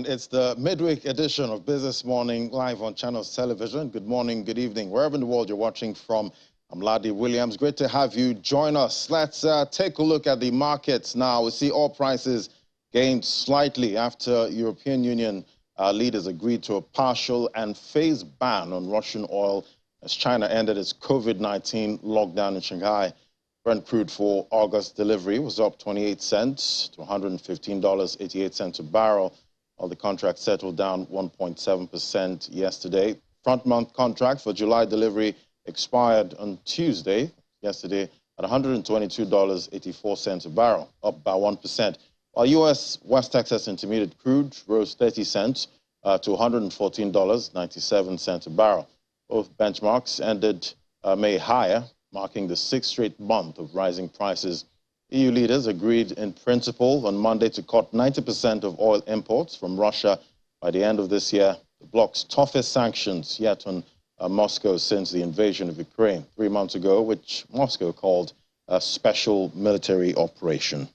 And it's the midweek edition of Business Morning live on Channels Television. Good morning, good evening, wherever in the world you're watching from. I'm Ladi Williams. Great to have you join us. Let's take a look at the markets now. We see oil prices gained slightly after European Union leaders agreed to a partial and phased ban on Russian oil as China ended its COVID-19 lockdown in Shanghai. Brent crude for August delivery was up 28 cents to $115.88 a barrel, while the contract settled down 1.7% yesterday. Front-month contract for July delivery expired on Tuesday, yesterday, at $122.84 a barrel, up by 1%. While U.S. West Texas Intermediate crude rose 30 cents to $114.97 a barrel. Both benchmarks ended May higher, marking the sixth straight month of rising prices. EU leaders agreed in principle on Monday to cut 90% of oil imports from Russia by the end of this year, the bloc's toughest sanctions yet on Moscow since the invasion of Ukraine 3 months ago, which Moscow called a special military operation.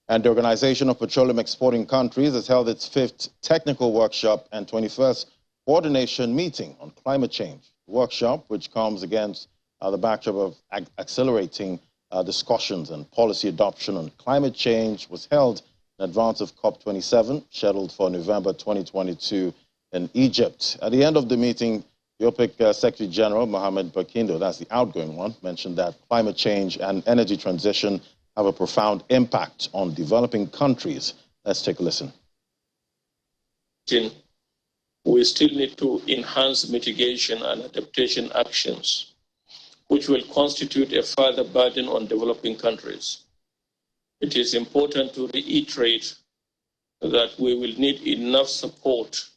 And the Organization of Petroleum Exporting Countries has held its 5th technical workshop and 21st coordination meeting on climate change. The workshop, which comes against the backdrop of accelerating discussions and policy adoption on climate change, was held in advance of COP27, scheduled for November 2022 in Egypt. At the end of the meeting, the OPEC Secretary General Mohamed Barkindo, that's the outgoing one, mentioned that climate change and energy transition have a profound impact on developing countries. Let's take a listen. We still need to enhance mitigation and adaptation actions, which will constitute a further burden on developing countries. It is important to reiterate that we will need enough support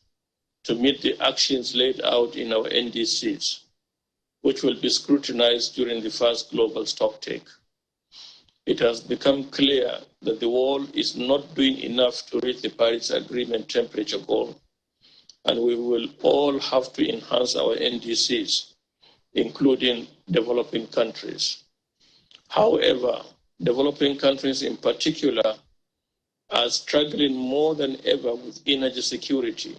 to meet the actions laid out in our NDCs, which will be scrutinized during the first global stocktake. It has become clear that the world is not doing enough to reach the Paris Agreement temperature goal, and we will all have to enhance our NDCs, including developing countries. However, developing countries in particular are struggling more than ever with energy security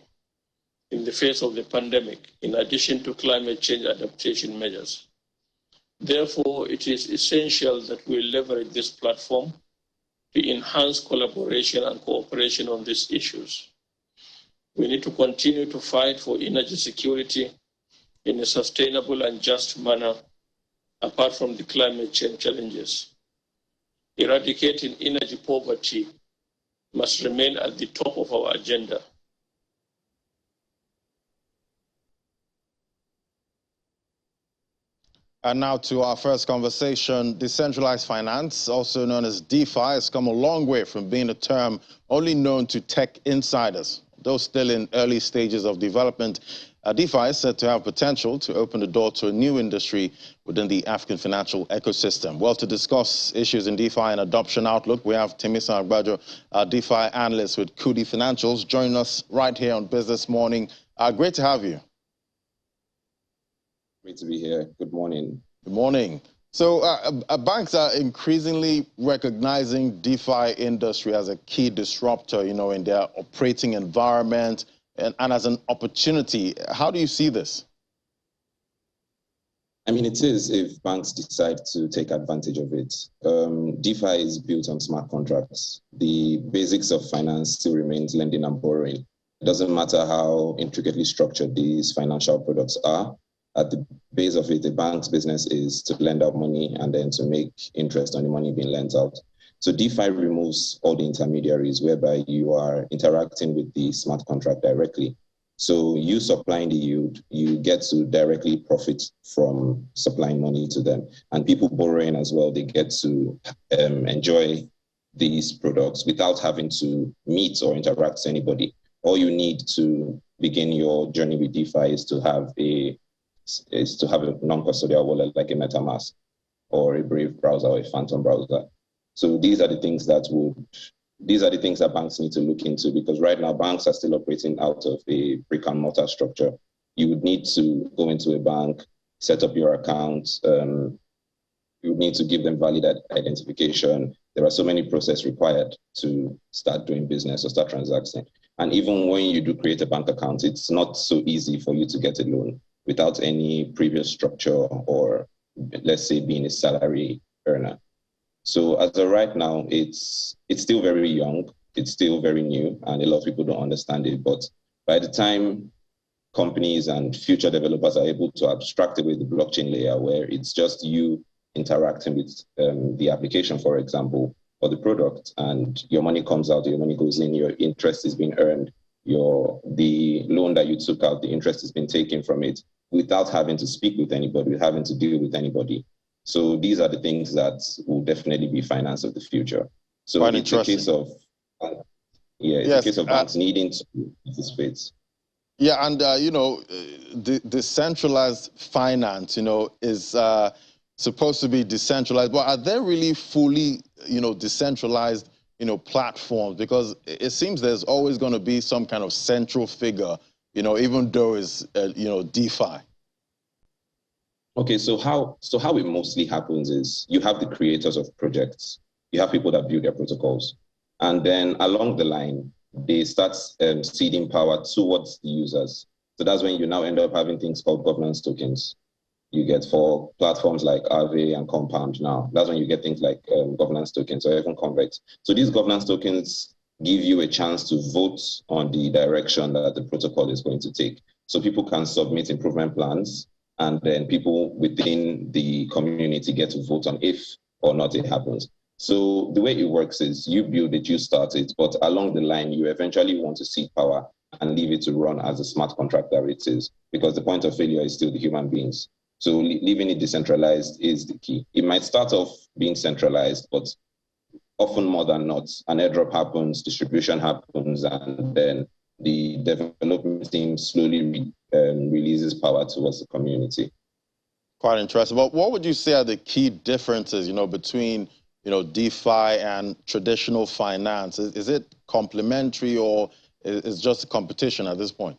in the face of the pandemic, in addition to climate change adaptation measures. Therefore, it is essential that we leverage this platform to enhance collaboration and cooperation on these issues. We need to continue to fight for energy security in a sustainable and just manner, apart from the climate change challenges. Eradicating energy poverty must remain at the top of our agenda. And now to our first conversation. Decentralized finance, also known as DeFi, has come a long way from being a term only known to tech insiders. Though still in early stages of development, DeFi is said to have potential to open the door to a new industry within the African financial ecosystem. Well, to discuss issues in DeFi and adoption outlook, we have Temisa Agbajo, DeFi analyst with Kudi Financials, joining us right here on Business Morning. Great to have you. Great to be here. Good morning. Good morning. So banks are increasingly recognizing DeFi industry as a key disruptor, in their operating environment and as an opportunity. How do you see this? I mean, it is if banks decide to take advantage of it. DeFi is built on smart contracts. The basics of finance still remains lending and borrowing. It doesn't matter how intricately structured these financial products are. At the base of it, the bank's business is to lend out money and then to make interest on the money being lent out. So DeFi removes all the intermediaries whereby you are interacting with the smart contract directly. So you supplying the yield, you get to directly profit from supplying money to them. And people borrowing as well, they get to enjoy these products without having to meet or interact with anybody. All you need to begin your journey with DeFi is to have a non-custodial wallet like a MetaMask or a Brave browser or a Phantom browser. So these are the things that banks need to look into, because right now banks are still operating out of a brick and mortar structure. You would need to go into a bank, set up your account, You need to give them valid identification. There are so many processes required to start doing business or start transacting. And even when you do create a bank account, it's not so easy for you to get a loan without any previous structure or, let's say, being a salary earner. So as of right now, it's still very young, it's still very new, and a lot of people don't understand it. But by the time companies and future developers are able to abstract away the blockchain layer, where it's just you interacting with the application, for example, or the product, and your money comes out, your money goes in, your interest is being earned, the loan that you took out, the interest has been taken from it without having to speak with anybody, without having to deal with anybody. So these are the things that will definitely be finance of the future. So it's a case of, a case of banks needing to participate. Yeah, and the decentralized finance, is supposed to be decentralized, but are there really fully, decentralized, platforms? Because it seems there's always going to be some kind of central figure, even though it's, DeFi. Okay, so how it mostly happens is you have the creators of projects, you have people that build their protocols, and then along the line, they start seeding power towards the users. So that's when you now end up having things called governance tokens. You get for platforms like Aave and Compound now. That's when you get things like governance tokens or even Convex. So these governance tokens give you a chance to vote on the direction that the protocol is going to take. So people can submit improvement plans, and then people within the community get to vote on if or not it happens. So the way it works is you build it, you start it, but along the line, you eventually want to seed power and leave it to run as a smart contract that it is, because the point of failure is still the human beings. So leaving it decentralized is the key. It might start off being centralized, but often more than not, an airdrop happens, distribution happens, and then the development team slowly releases power towards the community. Quite interesting. But what would you say are the key differences, between, DeFi and traditional finance? Is it complementary, or is just a competition at this point?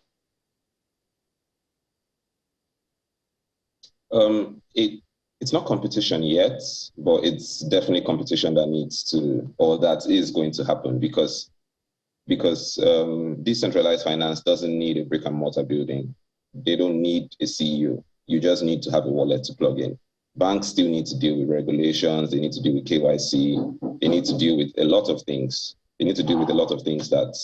It's not competition yet, but it's definitely competition that needs to, or that is going to happen, because decentralized finance doesn't need a brick and mortar building. They don't need a CEO. You just need to have a wallet to plug in. Banks still need to deal with regulations. They need to deal with KYC. They need to deal with a lot of things. They need to deal with a lot of things that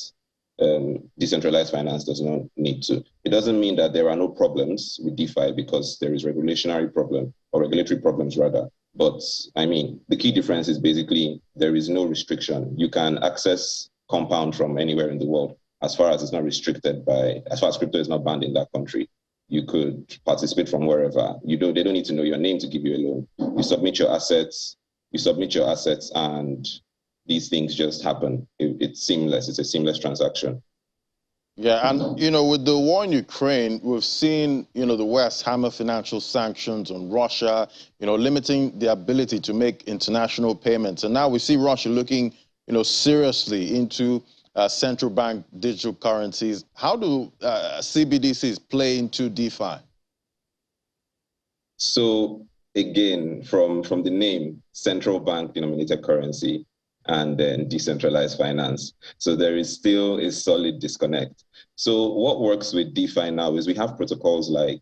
decentralized finance does not need to. It doesn't mean that there are no problems with DeFi, because there is regulatory problems rather. But I mean, the key difference is basically there is no restriction. You can access Compound from anywhere in the world, as far as it's not restricted by, as far as crypto is not banned in that country. You could participate from wherever. They don't need to know your name to give you a loan. You submit your assets, and these things just happen. It's seamless. It's a seamless transaction. Yeah, and with the war in Ukraine, we've seen the West hammer financial sanctions on Russia, limiting the ability to make international payments. And now we see Russia looking seriously into central bank digital currencies. How do CBDCs play into DeFi? So again, from the name, central bank denominated currency, and then decentralized finance. So there is still a solid disconnect. So what works with DeFi now is we have protocols like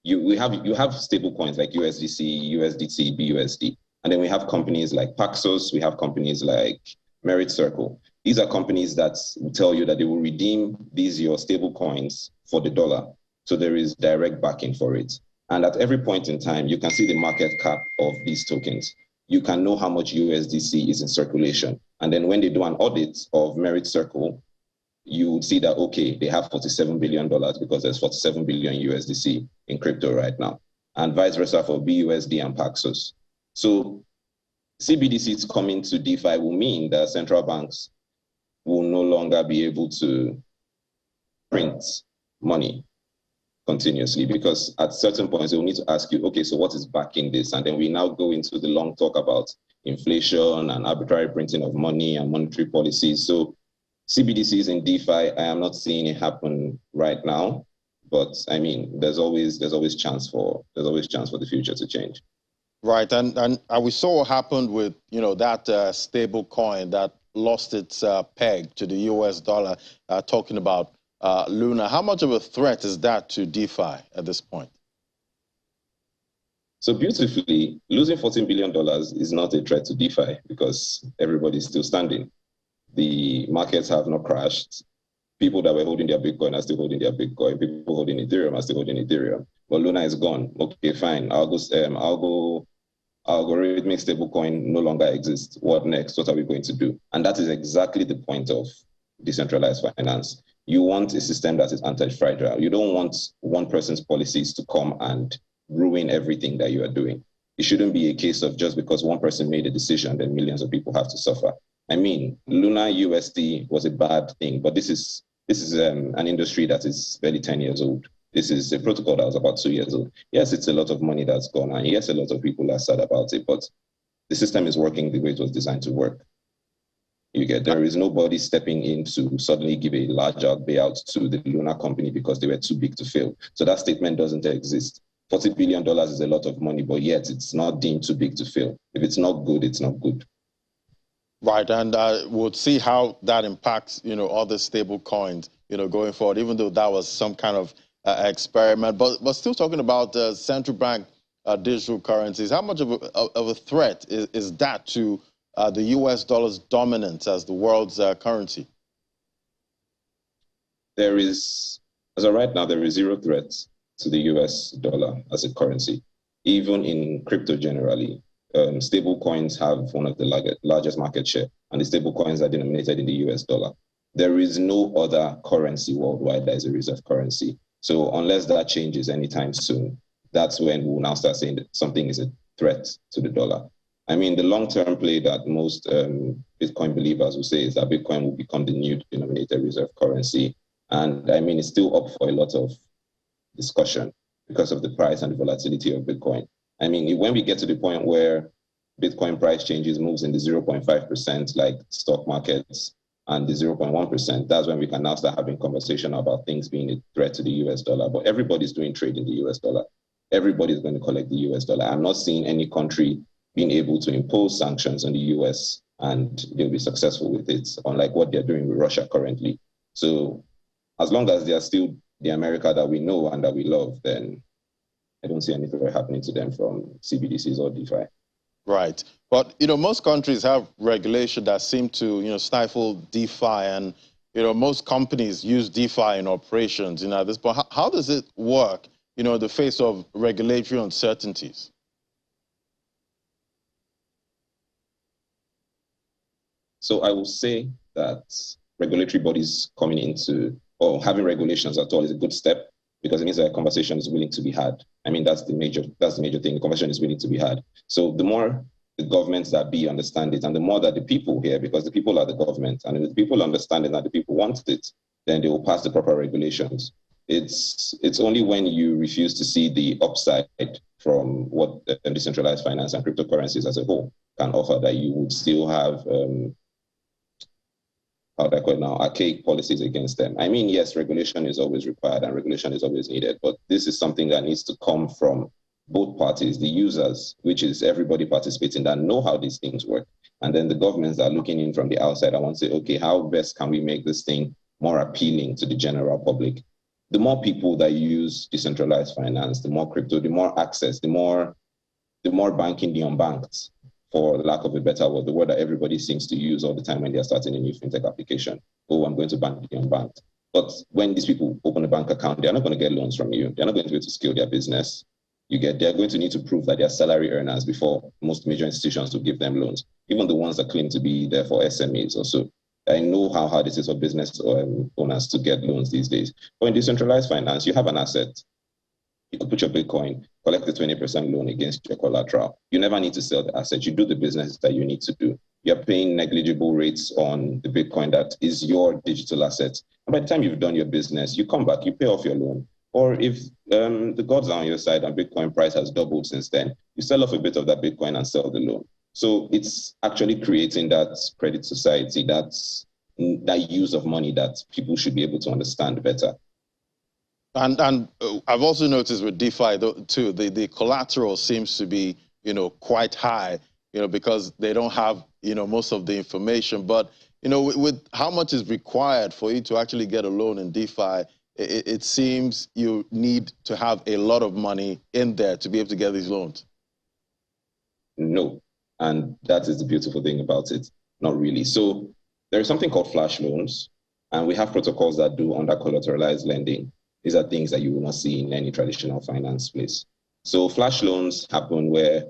you have stable coins like USDC, USDT, BUSD. And then we have companies like Paxos, we have companies like Merit Circle. These are companies that will tell you that they will redeem your stable coins for the dollar. So there is direct backing for it. And at every point in time, you can see the market cap of these tokens. You can know how much USDC is in circulation. And then when they do an audit of Merit Circle, you would see that, okay, they have $47 billion because there's 47 billion USDC in crypto right now, and vice versa for BUSD and Paxos. So CBDCs coming to DeFi will mean that central banks will no longer be able to print money continuously, because at certain points they will need to ask you, okay, so what is backing this? And then we now go into the long talk about inflation and arbitrary printing of money and monetary policies. So CBDCs in DeFi, I am not seeing it happen right now, but I mean, there's always chance for the future to change. Right, and we saw what happened with, that stable coin that lost its peg to the US dollar, talking about Luna. How much of a threat is that to DeFi at this point? So beautifully, losing $14 billion is not a threat to DeFi because everybody's still standing. The markets have not crashed. People that were holding their Bitcoin are still holding their Bitcoin. People holding Ethereum are still holding Ethereum. But Luna is gone. Okay, fine. Algorithmic stablecoin no longer exists. What next? What are we going to do? And that is exactly the point of decentralized finance. You want a system that is anti-fragile. You don't want one person's policies to come and ruin everything that you are doing. It shouldn't be a case of just because one person made a decision, then millions of people have to suffer. I mean, Luna USD was a bad thing, but this is an industry that is barely 10 years old. This is a protocol that was about 2 years old. Yes, it's a lot of money that's gone, and yes, a lot of people are sad about it, but the system is working the way it was designed to work. There is nobody stepping in to suddenly give a larger payout to the Luna company because they were too big to fail. So that statement doesn't exist. $40 billion is a lot of money, but yet it's not deemed too big to fail. If it's not good, it's not good. Right, and we'll see how that impacts, other stable coins, going forward, even though that was some kind of experiment. But still talking about central bank digital currencies, how much of a threat is that to the US dollar's dominance as the world's currency? As of right now, there is zero threat to the US dollar as a currency. Even in crypto generally, stable coins have one of the largest market share, and the stable coins are denominated in the US dollar. There is no other currency worldwide that is a reserve currency. So unless that changes anytime soon, that's when we'll now start saying that something is a threat to the dollar. I mean, the long-term play that most Bitcoin believers will say is that Bitcoin will become the new denominated reserve currency. And I mean, it's still up for a lot of discussion because of the price and the volatility of Bitcoin. I mean, when we get to the point where Bitcoin price changes moves in the 0.5% like stock markets and the 0.1%, that's when we can now start having conversation about things being a threat to the US dollar. But everybody's doing trade in the US dollar. Everybody's going to collect the US dollar. I'm not seeing any country being able to impose sanctions on the US and they'll be successful with it, unlike what they're doing with Russia currently. So as long as they are still the America that we know and that we love, then I don't see anything happening to them from CBDCs or DeFi. Right. But, most countries have regulation that seem to, stifle DeFi, and, most companies use DeFi in operations, at this point. How does it work, in the face of regulatory uncertainties? So I will say that regulatory bodies coming into or having regulations at all is a good step, because it means that a conversation is willing to be had. I mean, that's the major thing. The conversation is willing to be had. So the more the governments that be understand it, and the more that the people here, because the people are the government, and if the people understand it and the people want it, then they will pass the proper regulations. It's only when you refuse to see the upside from what decentralized finance and cryptocurrencies as a whole can offer that you would still have archaic policies against them. I mean, yes, regulation is always required and regulation is always needed, but this is something that needs to come from both parties, the users, which is everybody participating that know how these things work, and then the governments that are looking in from the outside and want to say, okay, how best can we make this thing more appealing to the general public? The more people that use decentralized finance, the more crypto, the more access, the more banking the unbanked, for lack of a better word, the word that everybody seems to use all the time when they're starting a new fintech application. Oh, I'm going to bank the unbanked. But when these people open a bank account, they're not going to get loans from you. They're not going to be able to scale their business. They're going to need to prove that they're salary earners before most major institutions will give them loans, even the ones that claim to be there for SMEs or so. I know how hard it is for business owners to get loans these days. But in decentralized finance, you have an asset. You could put your Bitcoin, collect the 20% loan against your collateral. You never need to sell the asset. You do the business that you need to do. You're paying negligible rates on the Bitcoin that is your digital asset. And by the time you've done your business, you come back, you pay off your loan. Or if the gods are on your side and Bitcoin price has doubled since then, you sell off a bit of that Bitcoin and sell the loan. So it's actually creating that credit society, that use of money that people should be able to understand better. And I've also noticed with DeFi too, the collateral seems to be quite high, because they don't have, most of the information. But, with how much is required for you to actually get a loan in DeFi, it seems you need to have a lot of money in there to be able to get these loans. No, and that is the beautiful thing about it. Not really. So there is something called flash loans, and we have protocols that do under collateralized lending. These are things that you will not see in any traditional finance place. So flash loans happen where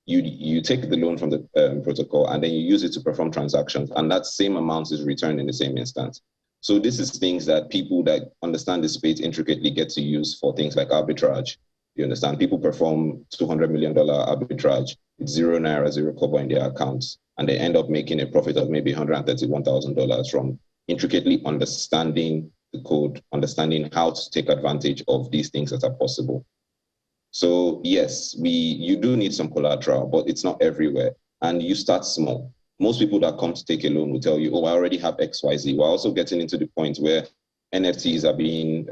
you take the loan from the protocol and then you use it to perform transactions, and that same amount is returned in the same instance. So this is things that people that understand the space intricately get to use for things like arbitrage. You understand? People perform $200 million arbitrage with 0 naira, 0 kobo in their accounts, and they end up making a profit of maybe $131,000 from intricately understanding the code, understanding how to take advantage of these things that are possible. So yes, you do need some collateral, but it's not everywhere. And you start small. Most people that come to take a loan will tell you, oh, I already have XYZ. We're also getting into the point where NFTs are being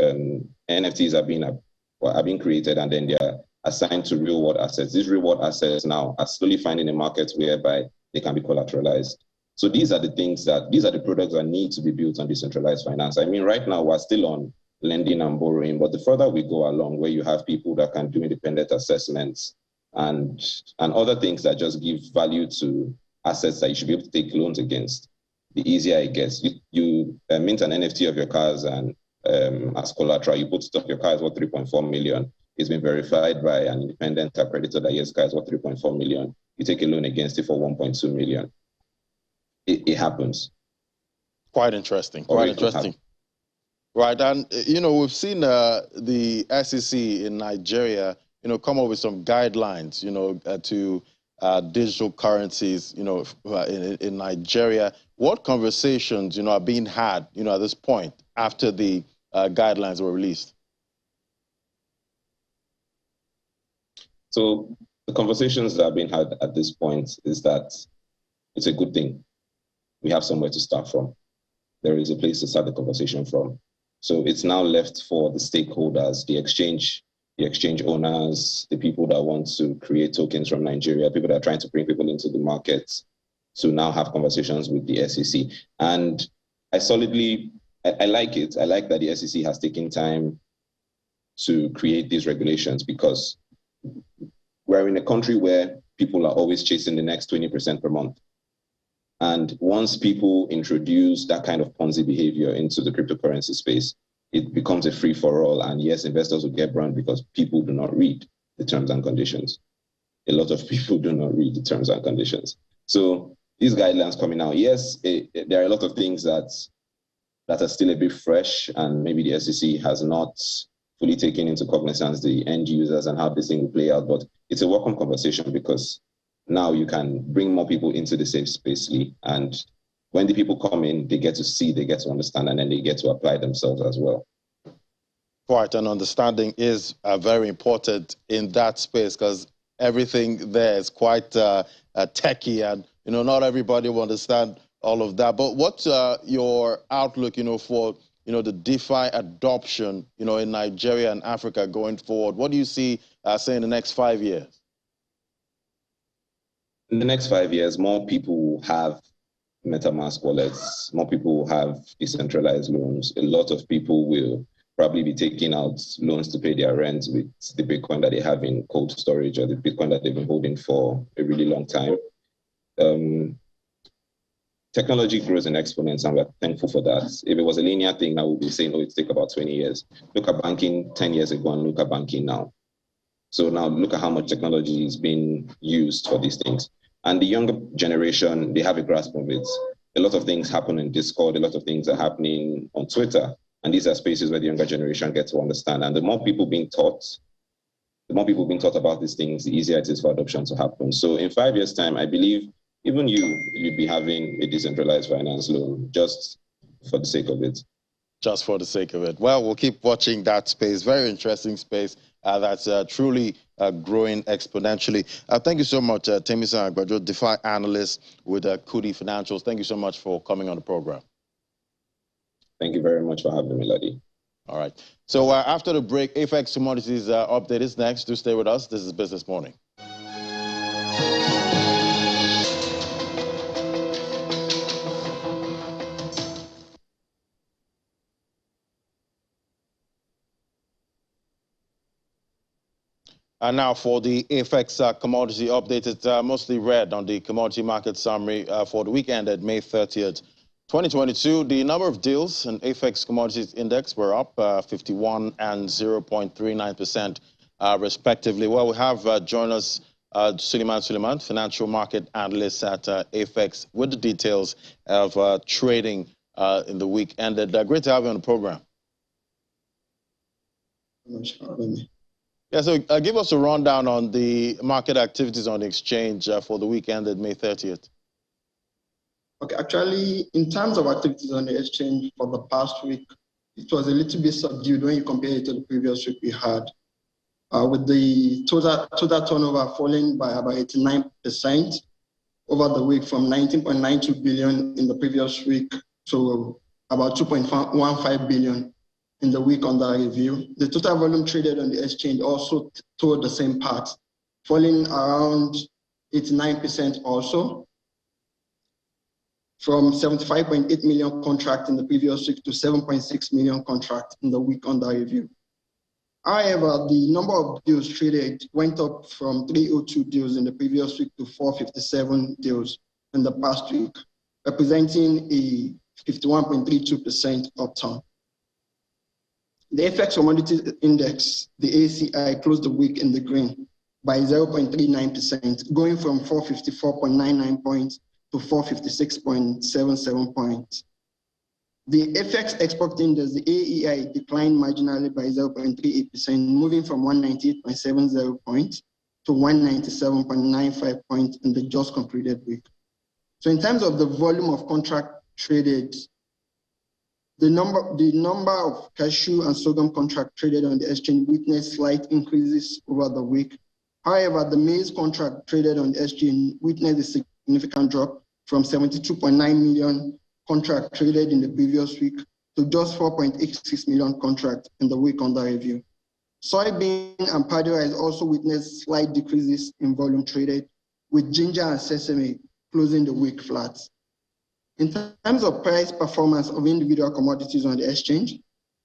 created, and then they're assigned to real world assets. These real world assets now are slowly finding a market whereby they can be collateralized. So these are the products that need to be built on decentralized finance. I mean, right now we're still on lending and borrowing, but the further we go along, where you have people that can do independent assessments and other things that just give value to assets that you should be able to take loans against, the easier it gets. You mint an NFT of your cars, and as collateral, you put stock, your car is worth 3.4 million. It's been verified by an independent accreditor that yes, car is worth 3.4 million. You take a loan against it for 1.2 million. It happens. Quite interesting. Quite interesting. Right, and we've seen the SEC in Nigeria, come up with some guidelines, to digital currencies, in Nigeria. What conversations, are being had, at this point after the guidelines were released? So the conversations that are being had at this point is that it's a good thing. We have somewhere to start from. There is a place to start the conversation from. So it's now left for the stakeholders, the exchange owners, the people that want to create tokens from Nigeria, people that are trying to bring people into the market, to now have conversations with the SEC. And I like it. I like that the SEC has taken time to create these regulations, because we're in a country where people are always chasing the next 20% per month. And once people introduce that kind of Ponzi behavior into the cryptocurrency space, it becomes a free-for-all. And yes, investors will get burned because people do not read the terms and conditions. A lot of people do not read the terms and conditions. So these guidelines coming out, yes, there are a lot of things that are still a bit fresh, and maybe the SEC has not fully taken into cognizance the end users and how this thing will play out. But it's a welcome conversation, because now you can bring more people into the safe space, and when the people come in, they get to see, they get to understand, and then they get to apply themselves as well. Right, and understanding is very important in that space, because everything there is quite techy, and not everybody will understand all of that. But what's your outlook, for the DeFi adoption, in Nigeria and Africa going forward? What do you see, say, in the next 5 years? In the next 5 years, more people will have MetaMask wallets, more people will have decentralized loans. A lot of people will probably be taking out loans to pay their rent with the Bitcoin that they have in cold storage, or the Bitcoin that they've been holding for a really long time. Technology grows in exponents, and we're thankful for that. If it was a linear thing, now we'll be saying, oh, it take about 20 years. Look at banking 10 years ago and look at banking now. So now look at how much technology is being used for these things. And the younger generation, they have a grasp of it. A lot of things happen in Discord, a lot of things are happening on Twitter. And these are spaces where the younger generation gets to understand. And the more people being taught about these things, the easier it is for adoption to happen. So in 5 years' time, I believe even you'd be having a decentralized finance loan, just for the sake of it. Just for the sake of it. Well, we'll keep watching that space. Very interesting space that's truly growing exponentially. Thank you so much, Temisan Agbajo, DeFi analyst with Kudi Financials. Thank you so much for coming on the program. Thank you very much for having me, Ladi. All right. So after the break, AFEX Commodities update is next. Do stay with us. This is Business Morning. And now for the AFEX commodity update, it's mostly red on the commodity market summary for the weekend at May 30th. 2022, the number of deals in AFEX Commodities Index were up 51 and 0.39% respectively. Well, we have joined us Suleiman, financial market analyst at AFEX, with the details of trading in the week ended. Great to have you on the program. Yeah, so give us a rundown on the market activities on the exchange for the week ended May 30th. Okay, actually, in terms of activities on the exchange for the past week, it was a little bit subdued when you compare it to the previous week we had, with the total turnover falling by about 89% over the week, from 19.92 billion in the previous week to about 2.15 billion in the week under review. The total volume traded on the exchange also toward the same path, falling around 89% also, from 75.8 million contract in the previous week to 7.6 million contract in the week under review. However, the number of deals traded went up from 302 deals in the previous week to 457 deals in the past week, representing a 51.32% upturn. The AFEX Commodities Index, the ACI, closed the week in the green by 0.39%, going from 454.99 points to 456.77 points. The AFEX Export Index, the AEI, declined marginally by 0.38%, moving from 198.70 points to 197.95 points in the just completed week. So in terms of the volume of contract traded, the number of cashew and sorghum contract traded on the exchange witnessed slight increases over the week. However, the maize contract traded on the exchange witnessed a significant drop from 72.9 million contract traded in the previous week to just 4.86 million contract in the week under review. Soybean and paddy rice also witnessed slight decreases in volume traded, with ginger and sesame closing the week flat. In terms of price performance of individual commodities on the exchange,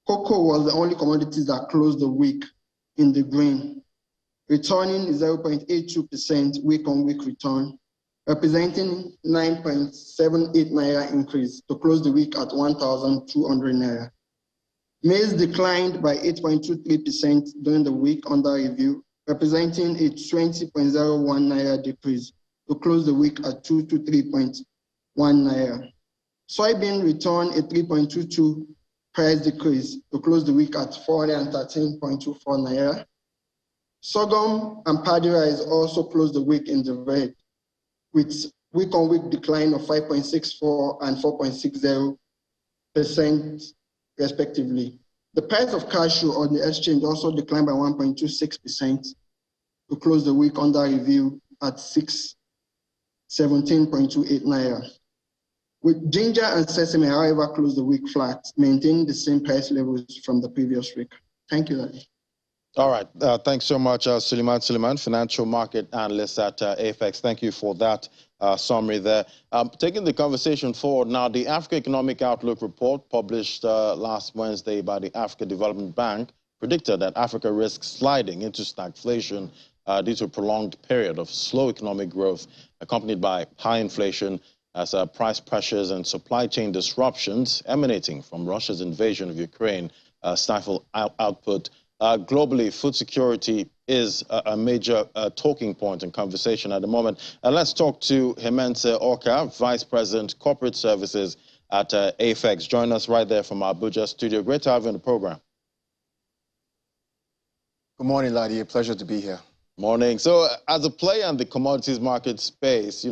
cocoa was the only commodity that closed the week in the green, returning 0.82% week-on-week return, representing 9.78 naira increase to close the week at 1,200 naira. Maize declined by 8.23% during the week under review, representing a 20.01 naira decrease to close the week at 223.1 naira. Soybean returned a 3.22 price decrease to close the week at 413.24 naira. Sorghum and paddy rice also closed the week in the red, with week-on-week decline of 5.64 and 4.60% respectively. The price of cashew on the exchange also declined by 1.26% to close the week under review at 617.28 naira. With ginger and sesame, however, closed the week flat, maintaining the same price levels from the previous week. Thank you, Larry. All right. Thanks so much, Suleiman, financial market analyst at AFEX. Thank you for that summary there. Taking the conversation forward now, the Africa Economic Outlook report published last Wednesday by the Africa Development Bank predicted that Africa risks sliding into stagflation due to a prolonged period of slow economic growth accompanied by high inflation as price pressures and supply chain disruptions emanating from Russia's invasion of Ukraine stifle output. Globally, food security is a major talking point and conversation at the moment. Let's talk to Hemense Orka, Vice President, Corporate Services at AFEX. Join us right there from our Abuja studio. Great to have you on the program. Good morning, Ladi. A pleasure to be here. Morning. So as a player in the commodities market space,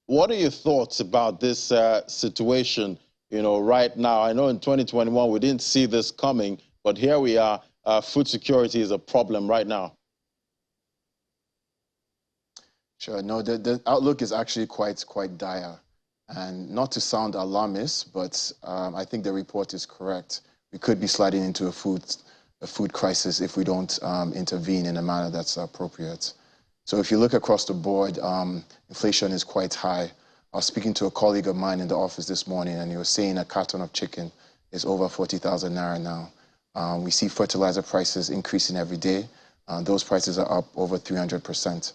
what are your thoughts about this situation, right now? I know in 2021 we didn't see this coming, but here we are. Food security is a problem right now. Sure. No, the outlook is actually quite dire. And not to sound alarmist, but I think the report is correct. We could be sliding into a food crisis if we don't intervene in a manner that's appropriate. So if you look across the board, inflation is quite high. I was speaking to a colleague of mine in the office this morning, and he was saying a carton of chicken is over 40,000 naira now. We see fertilizer prices increasing every day. those prices are up over 300%.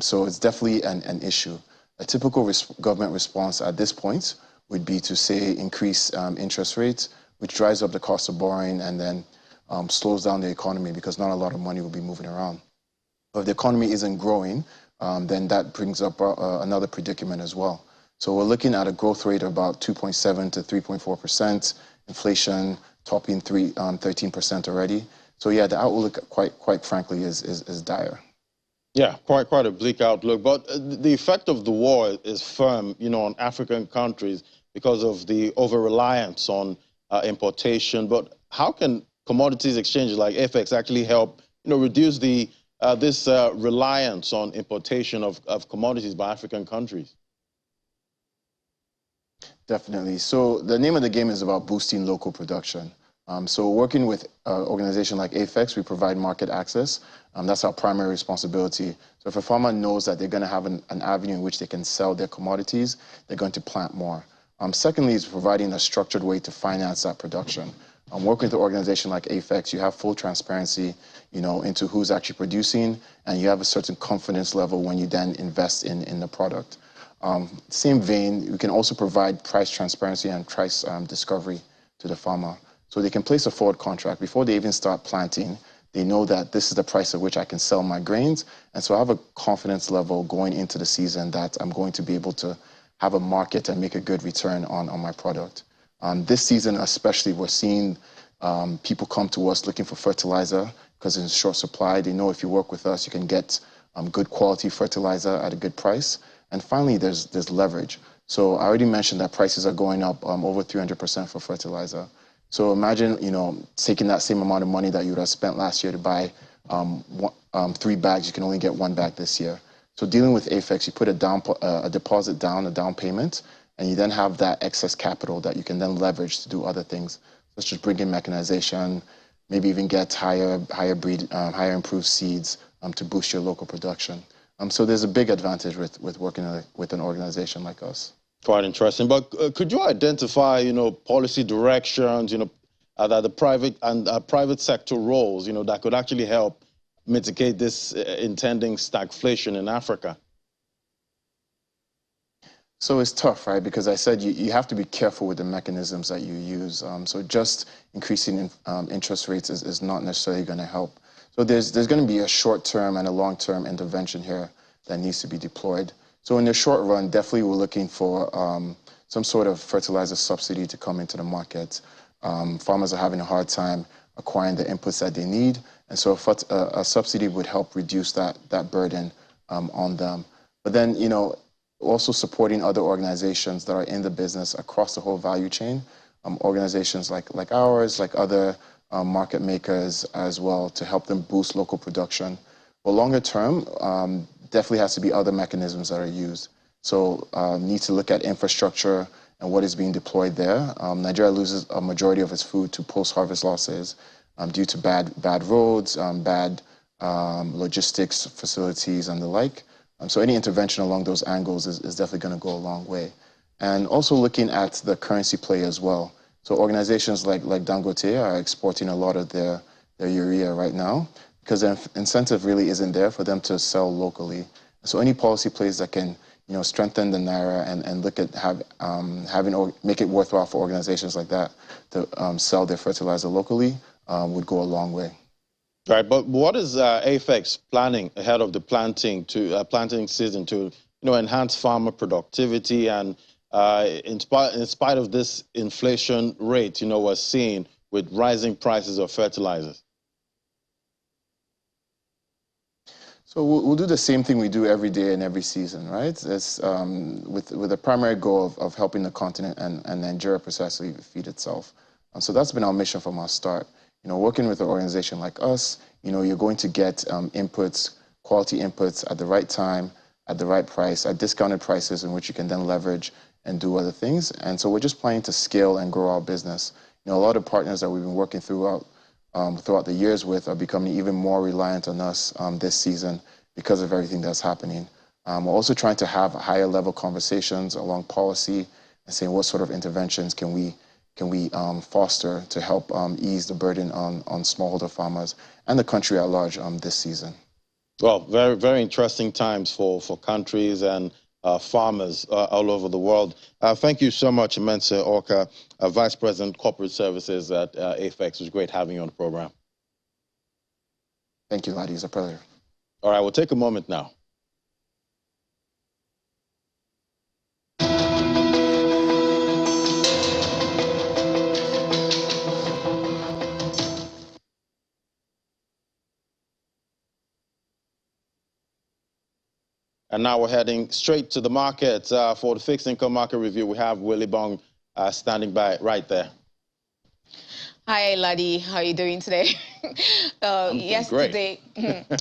So it's definitely an issue. A typical government response at this point would be to say increase interest rates, which drives up the cost of borrowing and then slows down the economy because not a lot of money will be moving around. But if the economy isn't growing, then that brings up another predicament as well. So we're looking at a growth rate of about 2.7 to 3.4%, inflation topping 13% already. So yeah, the outlook, quite frankly, is dire. Yeah, quite a bleak outlook. But the effect of the war is firm, on African countries because of the over-reliance on importation. But how can commodities exchanges like AFEX actually help, reduce this reliance on importation of commodities by African countries? Definitely. So the name of the game is about boosting local production. So working with an organization like AFEX, we provide market access. That's our primary responsibility. So if a farmer knows that they're going to have an avenue in which they can sell their commodities, they're going to plant more. Secondly is providing a structured way to finance that production. Working with an organization like AFEX, you have full transparency, into who's actually producing, and you have a certain confidence level when you then invest in the product. Same vein, we can also provide price transparency and price discovery to the farmer. So they can place a forward contract before they even start planting. They know that this is the price at which I can sell my grains. And so I have a confidence level going into the season that I'm going to be able to have a market and make a good return on my product. This season especially, we're seeing people come to us looking for fertilizer because it's in short supply. They know if you work with us, you can get good quality fertilizer at a good price. And finally, there's leverage. So I already mentioned that prices are going up over 300% for fertilizer. So imagine, taking that same amount of money that you would have spent last year to buy 3 bags, you can only get 1 bag this year. So dealing with AFEX, you put a deposit down, a down payment, and you then have that excess capital that you can then leverage to do other things, such as bring in mechanization, maybe even get higher improved seeds to boost your local production. So there's a big advantage with working with an organization like us. Quite interesting. But could you identify, policy directions, that the private sector roles, that could actually help mitigate this intending stagflation in Africa? So it's tough, right? Because I said you have to be careful with the mechanisms that you use. So just increasing interest rates is not necessarily going to help. So there's going to be a short-term and a long-term intervention here that needs to be deployed. So in the short run, definitely we're looking for some sort of fertilizer subsidy to come into the market. Farmers are having a hard time acquiring the inputs that they need, and so a subsidy would help reduce that burden on them. But then, also supporting other organizations that are in the business across the whole value chain, organizations like ours, like other market makers as well, to help them boost local production. But longer term, definitely has to be other mechanisms that are used. So need to look at infrastructure and what is being deployed there. Nigeria loses a majority of its food to post-harvest losses due to bad roads, bad logistics facilities and the like. So any intervention along those angles is definitely going to go a long way. And also looking at the currency play as well. So organizations like Dangote are exporting a lot of their urea right now, because the incentive really isn't there for them to sell locally. So any policy plays that can, strengthen the naira and look at make it worthwhile for organizations like that to sell their fertilizer locally would go a long way. Right, but what is AFEX planning ahead of the planting season to, enhance farmer productivity and in spite of this inflation rate, we're seeing with rising prices of fertilizers? So we'll do the same thing we do every day and every season, right? It's with the primary goal of helping the continent and Nigeria precisely feed itself. So that's been our mission from our start. Working with an organization like us, you're going to get inputs, quality inputs at the right time, at the right price, at discounted prices in which you can then leverage and do other things. And so we're just planning to scale and grow our business. A lot of partners that we've been working throughout the years with are becoming even more reliant on us this season because of everything that's happening. We're also trying to have higher level conversations along policy and saying what sort of interventions can we foster to help ease the burden on smallholder farmers and the country at large this season. Well, very, very interesting times for countries and farmers all over the world. Thank you so much, Mensa Orka, Vice President Corporate Services at AFEX. It was great having you on the program. Thank you, Ladi. It's a pleasure. All right, we'll take a moment now. And now we're heading straight to the market. For the fixed income market review, we have Willie Bong standing by right there. Hi, Ladi. How are you doing today? Yesterday,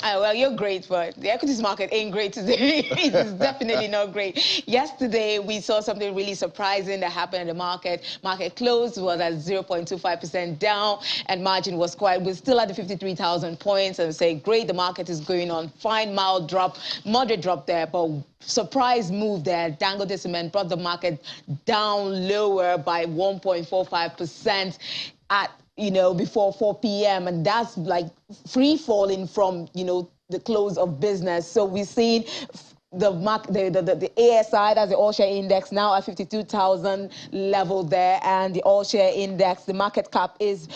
well, you're great, but the equities market ain't great today. It's definitely not great. Yesterday, we saw something really surprising that happened in the market. Market close was at 0.25% down, and margin was we're still at the 53,000 points. And say, great, the market is going on. Fine, mild drop, moderate drop there, but surprise move there. Dangote Cement brought the market down lower by 1.45% at, before 4 p.m. And that's like free falling from, the close of business. So we've seen the ASI, that's the all share index, now at 52,000 level there, and the all share index, the market cap is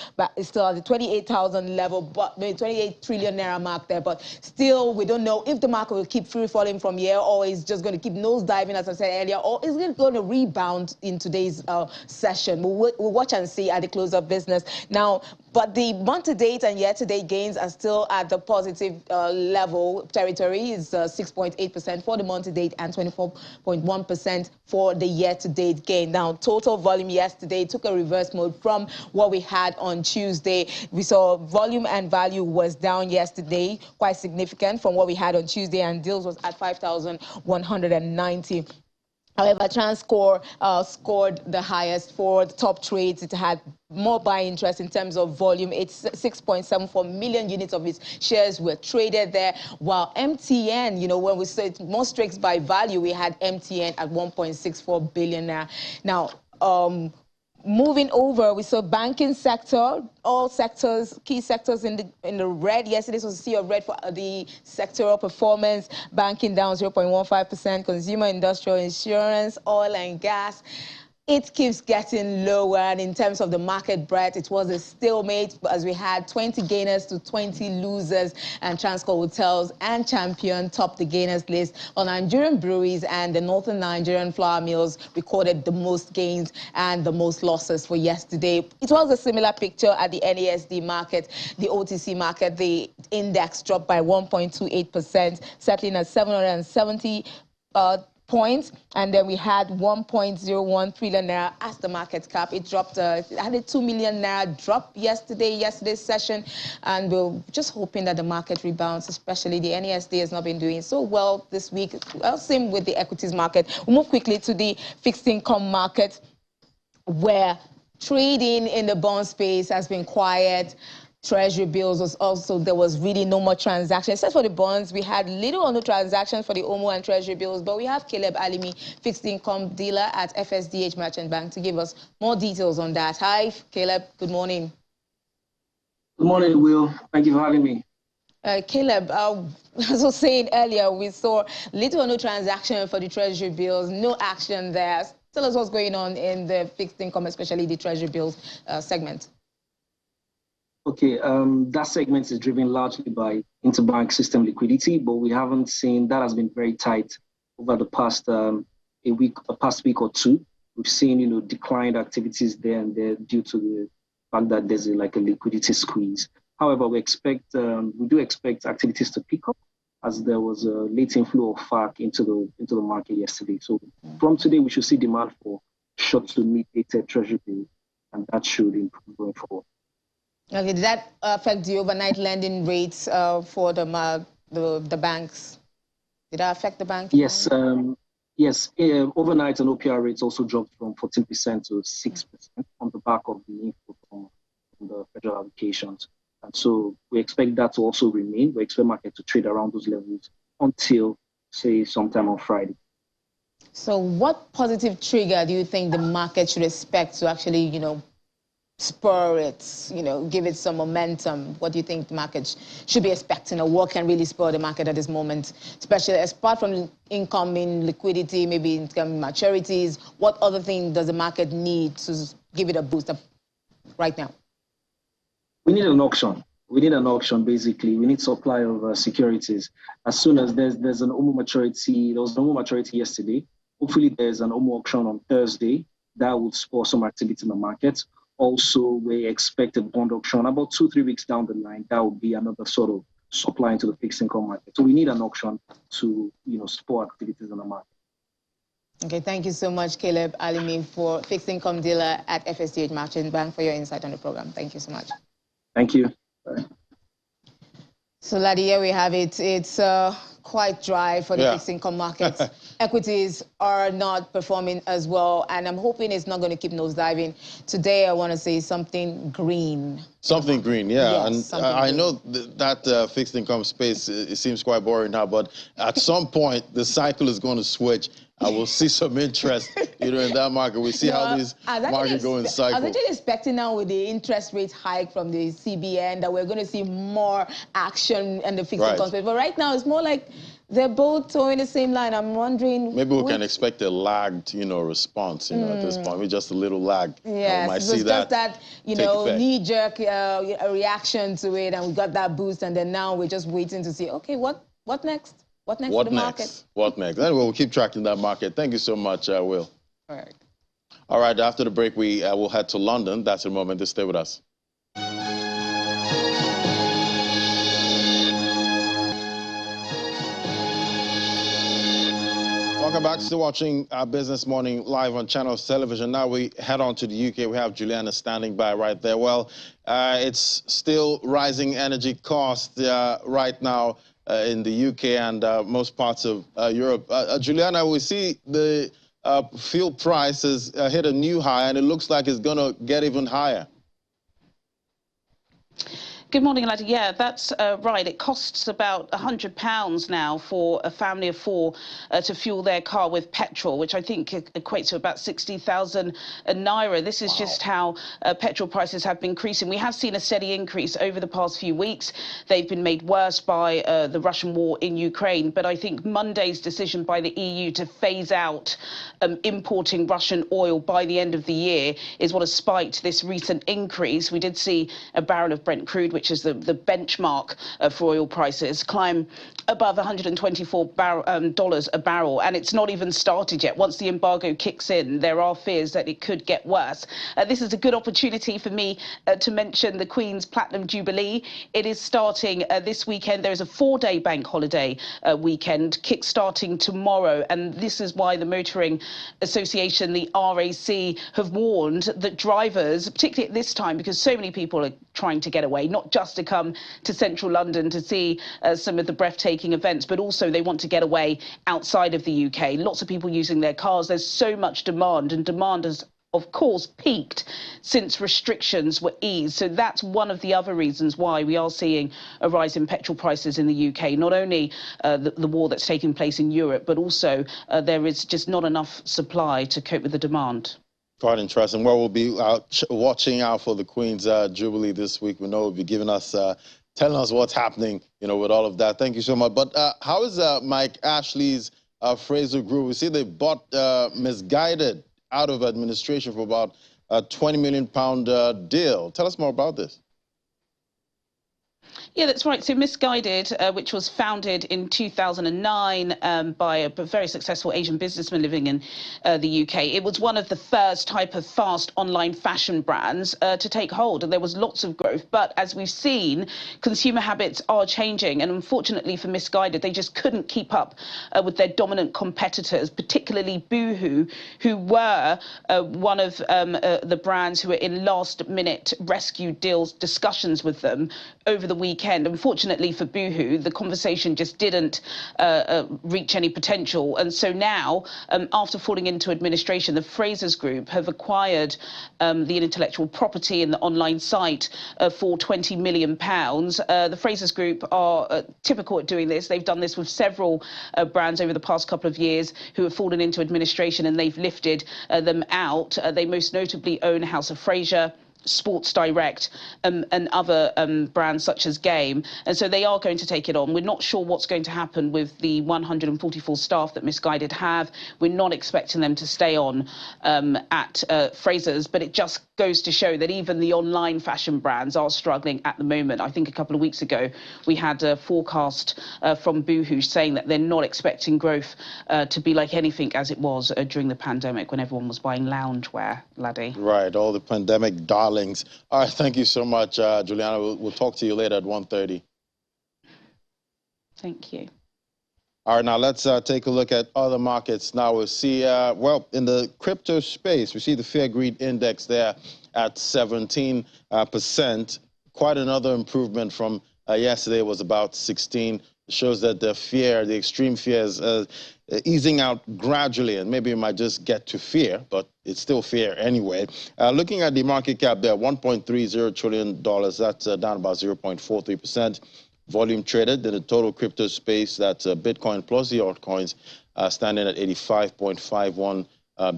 still at the 28,000 level, but the 28 trillion naira mark there. But still, we don't know if the market will keep free falling from here, or is just going to keep nose diving, as I said earlier, or is it going to rebound in today's session? We'll watch and see at the close of business. Now, but the month-to-date and year-to-date gains are still at the positive level territory. Is 6.8% for the month-to-date and 24.1% for the year-to-date gain. Now, total volume yesterday took a reverse mode from what we had on Tuesday. We saw volume and value was down yesterday, quite significant from what we had on Tuesday, and deals was at 5,190. However, TransCore scored the highest for the top trades. It had more buy interest in terms of volume. It's 6.74 million units of its shares were traded there, while MTN, when we said most trades by value, we had MTN at 1.64 billion now. Now, moving over, we saw banking sector, all sectors, key sectors in the red. Yesterday was a sea of red for the sectoral performance. Banking down 0.15%, consumer industrial insurance, oil and gas. It keeps getting lower, and in terms of the market breadth, it was a stalemate as we had 20 gainers to 20 losers, and TransCore Hotels and Champion topped the gainers list, while Nigerian breweries and the Northern Nigerian flour mills recorded the most gains and the most losses for yesterday. It was a similar picture at the NASD market. The OTC market, the index dropped by 1.28%, settling at 770 points, and then we had 1.01 trillion naira as the market cap. It dropped, it had a 2 million naira drop yesterday's session, and we're just hoping that the market rebounds, especially the NASD has not been doing so well this week. Well, same with the equities market. We'll move quickly to the fixed income market, where trading in the bond space has been quiet. Treasury bills was also, there was really no more transactions. Except for the bonds, we had little or no transactions for the OMO and Treasury bills, but we have Caleb Alimi, fixed income dealer at FSDH Merchant Bank, to give us more details on that. Hi, Caleb, good morning. Good morning, Will. Thank you for having me. Caleb, as I was saying earlier, we saw little or no transaction for the Treasury bills, no action there. Tell us what's going on in the fixed income, especially the Treasury bills segment. Okay, that segment is driven largely by interbank system liquidity, but we haven't seen that has been very tight over the past week or two. We've seen, declined activities there and there due to the fact that there's a liquidity squeeze. However, we do expect activities to pick up, as there was a late inflow of FARC into the market yesterday. So from today, we should see demand for short to mid-dated Treasury bills, and that should improve going forward. Okay, did that affect the overnight lending rates for the banks? Did that affect the bank? Yes, yes. Overnight and OPR rates also dropped from 14% to 6% on the back of the inflow from the federal allocations. And so we expect that to also remain. We expect market to trade around those levels until, say, sometime on Friday. So what positive trigger do you think the market should expect to actually, spur it, give it some momentum? What do you think the market should be expecting, or what can really spur the market at this moment, especially apart from incoming liquidity, maybe incoming maturities? What other thing does the market need to give it a boost up right now? We need an auction. We need an auction, basically. We need supply of securities. As soon as there's an OMO maturity, there was an OMO maturity yesterday. Hopefully there's an OMO auction on Thursday that will spur some activity in the market. Also, we expect a bond auction about 2-3 weeks down the line. That would be another sort of supply into the fixed income market. So we need an auction to, spur activities in the market. Okay, thank you so much, Caleb Alimi, for fixed income dealer at FSDH Merchant Bank, for your insight on the program. Thank you so much. Thank you. Bye. So, Ladi, here we have it. It's quite dry for the fixed income markets. Equities are not performing as well, and I'm hoping it's not going to keep nosediving. Today, I want to say something green. Something green, yeah. Yes, and I know that fixed income space, it seems quite boring now, but at some point, the cycle is going to switch. I will see some interest, in that market. We see how these markets go in cycles. I was actually expecting now with the interest rate hike from the CBN that we're going to see more action in the fixed income space. But right now, it's more like they're both towing the same line. I'm wondering. Maybe we can expect a lagged, response, at this point. Maybe just a little lag. Yes, might so see it's just that, knee-jerk reaction to it, and we got that boost, and then now we're just waiting to see, okay, what next? What next for the market? What next? Anyway, we'll keep tracking that market. Thank you so much, Will. All right. All right, after the break, we will head to London. That's the moment to stay with us. Welcome back. Still watching our Business Morning live on Channels Television. Now we head on to the UK. We have Juliana standing by right there. Well, it's still rising energy costs right now in the UK and most parts of Europe. Juliana, we see the fuel prices hit a new high, and it looks like it's going to get even higher. Good morning, Ladi. Yeah, that's right. It costs about £100 now for a family of four to fuel their car with petrol, which I think equates to about 60,000 naira. This is just how petrol prices have been increasing. We have seen a steady increase over the past few weeks. They've been made worse by the Russian war in Ukraine. But I think Monday's decision by the EU to phase out importing Russian oil by the end of the year is what has spiked this recent increase. We did see a barrel of Brent crude, which is the benchmark for oil prices, climb above $124 a barrel, and it's not even started yet. Once the embargo kicks in, there are fears that it could get worse. This is a good opportunity for me to mention the Queen's Platinum Jubilee. It is starting this weekend. There is a 4-day bank holiday weekend kick-starting tomorrow, and this is why the Motoring Association, the RAC, have warned that drivers, particularly at this time, because so many people are trying to get away, not just to come to central London to see some of the breathtaking events, but also they want to get away outside of the UK. Lots of people using their cars. There's so much demand, and demand has, of course, peaked since restrictions were eased. So that's one of the other reasons why we are seeing a rise in petrol prices in the UK. Not only the war that's taking place in Europe, but also there is just not enough supply to cope with the demand. Quite interesting. Well, we'll be watching out for the Queen's Jubilee this week. We know will be giving us, telling us what's happening, with all of that. Thank you so much. But how is Mike Ashley's Fraser Group? We see they bought Misguided out of administration for about a £20 million deal. Tell us more about this. Yeah, that's right. So Misguided, which was founded in 2009 by a very successful Asian businessman living in the UK, it was one of the first type of fast online fashion brands to take hold, and there was lots of growth. But as we've seen, consumer habits are changing, and unfortunately for Misguided, they just couldn't keep up with their dominant competitors, particularly Boohoo, who were one of the brands who were in last-minute rescue deals discussions with them over the weekend. Unfortunately for Boohoo, the conversation just didn't reach any potential. And so now, after falling into administration, the Frasers Group have acquired the intellectual property in the online site for £20 million. The Frasers Group are typical at doing this. They've done this with several brands over the past couple of years who have fallen into administration, and they've lifted them out. They most notably own House of Fraser, Sports Direct and other brands such as Game. And so they are going to take it on. We're not sure what's going to happen with the 144 staff that Misguided have. We're not expecting them to stay on at Fraser's, but it just goes to show that even the online fashion brands are struggling at the moment. I think a couple of weeks ago we had a forecast from Boohoo saying that they're not expecting growth to be like anything as it was during the pandemic when everyone was buying loungewear, Laddie. Right, all the pandemic darlings. All right, thank you so much, Juliana. We'll talk to you later at 1:30. Thank you. All right, now let's take a look at other markets. Now we'll see, well, in the crypto space, we see the Fear Greed Index there at 17%. Quite another improvement from yesterday, was about 16. It shows that the fear, the extreme fear is easing out gradually, and maybe it might just get to fear, but it's still fear anyway. Looking at the market cap there, $1.30 trillion, that's down about 0.43%. Volume traded in the total crypto space, that's Bitcoin plus the altcoins, standing at $85.51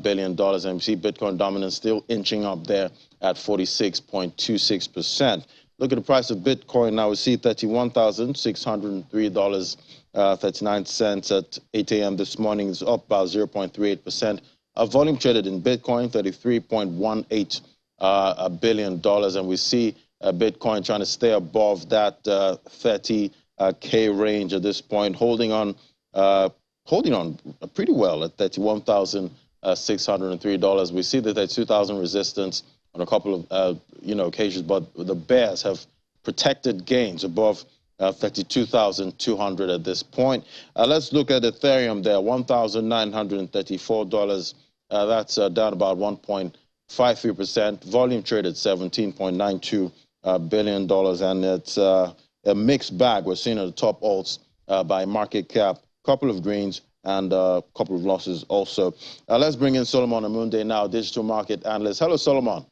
billion. And we see Bitcoin dominance still inching up there at 46.26%. Look at the price of Bitcoin now. We see $31,603.39 at 8 a.m. this morning. Is up about 0.38%. Volume traded in Bitcoin, $33.18 billion. And we see Bitcoin trying to stay above that 30K range at this point, holding on pretty well at $31,603. We see that there's 2,000 resistance on a couple of occasions, but the bears have protected gains above 32,200 at this point. Let's look at Ethereum there, $1,934. That's down about 1.53%. Volume traded $17.92 billion, and it's a mixed bag. We're seeing at the top alts by market cap, a couple of greens and a couple of losses also. Let's bring in Solomon Amunde now, digital market analyst. Hello, Solomon.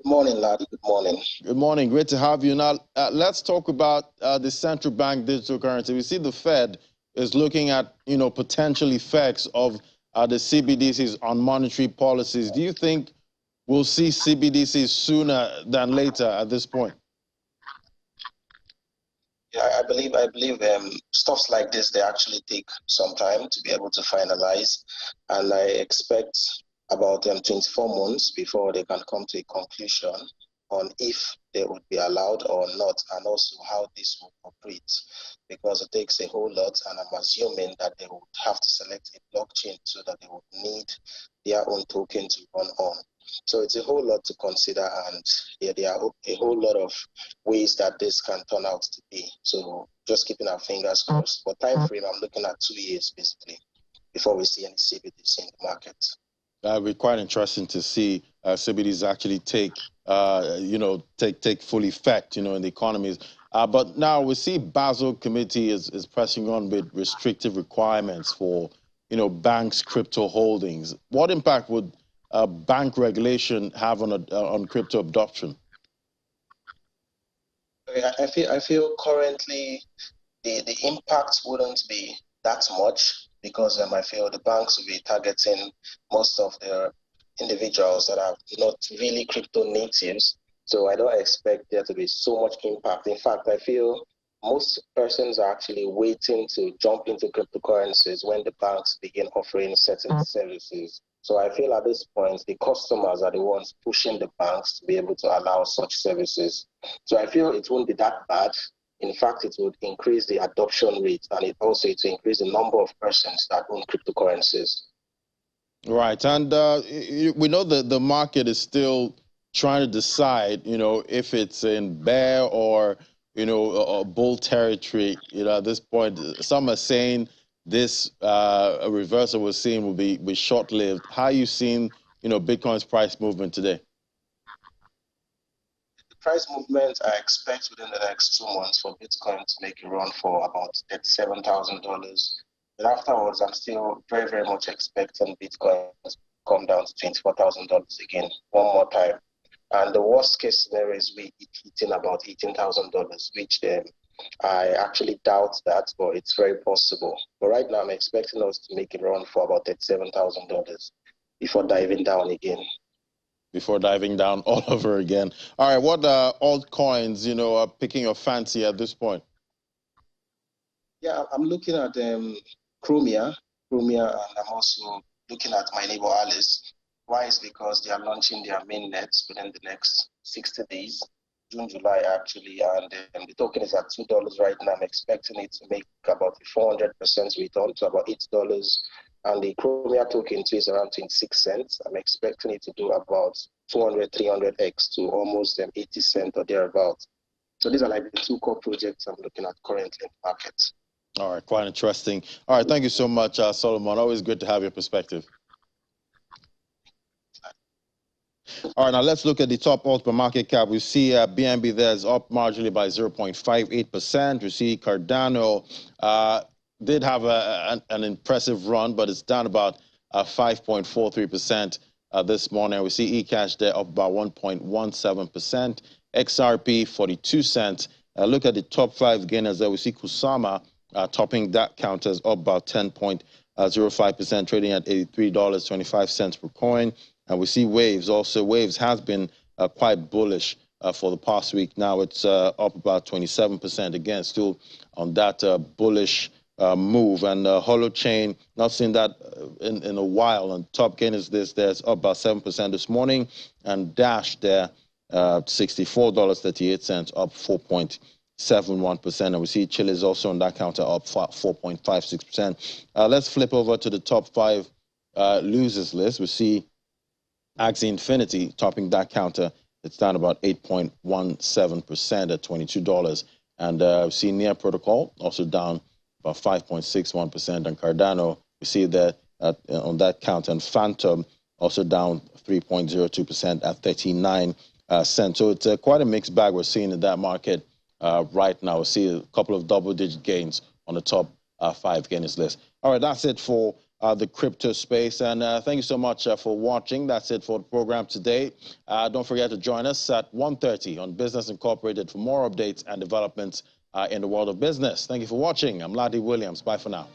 Good morning, Laddie. Good morning. Good morning. Great to have you. Now, let's talk about the central bank digital currency. We see the Fed is looking at, potential effects of the CBDCs on monetary policies. Do you think we'll see CBDCs sooner than later at this point? Yeah, I believe stuffs like this, they actually take some time to be able to finalize, and I expect about 24 months before they can come to a conclusion on if they would be allowed or not, and also how this will operate, because it takes a whole lot, and I'm assuming that they would have to select a blockchain so that they would need their own token to run on. So it's a whole lot to consider, and there are a whole lot of ways that this can turn out to be. So just keeping our fingers crossed. For time frame, I'm looking at 2 years basically before we see any CBDC in the market. It'll be quite interesting to see CBDCs actually take full effect, in the economies. But now we see Basel Committee is pressing on with restrictive requirements for, banks' crypto holdings. What impact would bank regulation have on crypto adoption? I feel currently the impact wouldn't be that much, because I feel the banks will be targeting most of their individuals that are not really crypto natives. So I don't expect there to be so much impact. In fact, I feel most persons are actually waiting to jump into cryptocurrencies when the banks begin offering certain services. So I feel at this point, the customers are the ones pushing the banks to be able to allow such services. So I feel it won't be that bad. In fact, it would increase the adoption rate, and it will increase the number of persons that own cryptocurrencies. Right, and we know that the market is still trying to decide, if it's in bear or, a bull territory. At this point, some are saying this a reversal we're seeing will be short-lived. How are you seeing, Bitcoin's price movement today? Price movement, I expect within the next 2 months for Bitcoin to make a run for about $37,000. But afterwards, I'm still very, very much expecting Bitcoin to come down to $24,000 again, one more time. And the worst case scenario is we hitting about $18,000, which I actually doubt that, but it's very possible. But right now, I'm expecting us to make a run for about $37,000 before diving down again. before diving down all over again. All right, what altcoins, are picking your fancy at this point? Yeah, I'm looking at Chromia, and I'm also looking at my neighbor Alice. Why? Is because they are launching their mainnets within the next 60 days, June, July actually, and the token is at $2 right now. I'm expecting it to make about a 400% return to about $8. And the Chromia token too is around 26 cents. I'm expecting it to do about 200, 300x to almost 80 cents or thereabouts. So these are like the two core projects I'm looking at currently in the market. All right, quite interesting. All right, thank you so much, Solomon. Always good to have your perspective. All right, now let's look at the top alt per market cap. We see BNB there is up marginally by 0.58%. We see Cardano did have an impressive run, but it's down about 5.43% this morning. We see eCash there up about 1.17%. XRP 42 cents. Look at the top 5 gainers there. We see Kusama topping that counters up about 10.05%, trading at $83.25 per coin. And we see Waves also. Waves has been quite bullish for the past week. Now it's up about 27%. Again, still on that bullish move. And Holochain, not seen that in a while. And top gain is there's up about 7% this morning. And Dash there, $64.38, up 4.71%. And we see Chile's also on that counter up 4.56%. Let's flip over to the top 5 losers list. We see Axie Infinity topping that counter. It's down about 8.17% at $22. And we see Near Protocol also down about 5.61%. And Cardano, we see that on that counter. And Phantom also down 3.02% at 39 cents. So it's quite a mixed bag we're seeing in that market right now. We see a couple of double-digit gains on the top 5 gainers list. All right, that's it for the crypto space. And thank you so much for watching. That's it for the program today. Don't forget to join us at 1:30 on Business Incorporated for more updates and developments in the world of business. Thank you for watching. I'm Ladi Williams. Bye for now.